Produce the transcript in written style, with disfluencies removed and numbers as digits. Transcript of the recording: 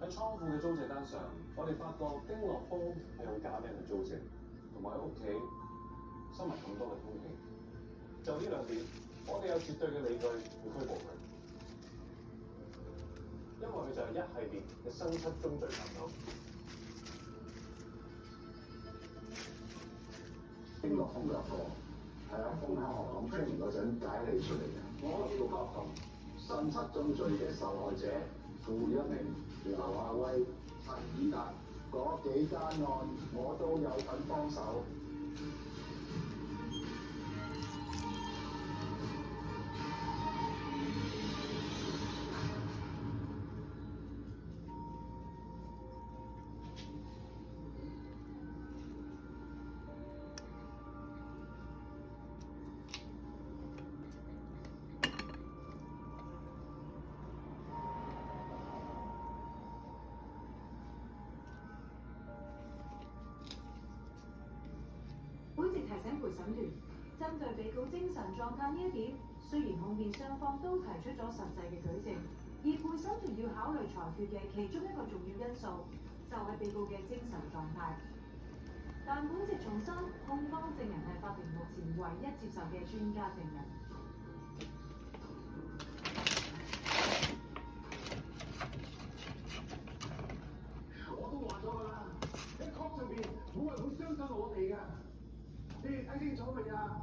喺倉庫嘅租借單上，我哋發覺丁樂峰係用假名去租借，同埋喺屋企收埋咁多嘅空氣。就呢兩點，我哋有絕對嘅理據去拘捕佢，因為佢就係一系列嘅生七宗罪犯案。丁樂峰嘅貨係喺豐口學堂 training 嗰陣解理出嚟嘅。我叫郭同，生七宗罪嘅受害者傅一鳴、劉亞威、陳以達嗰幾單案，我都有份幫手。本席提醒陪審團，針對被告精神狀態呢一點，雖然控辯雙方都提出咗實際嘅舉證，而陪審團要考慮裁決嘅其中一個重要因素，就係被告嘅精神狀態。但本席重申，控方證人係法庭目前唯一接受嘅專家證人。我都話咗㗎啦，喺 court 上邊冇人會相信我哋㗎。你哋睇清楚未啊？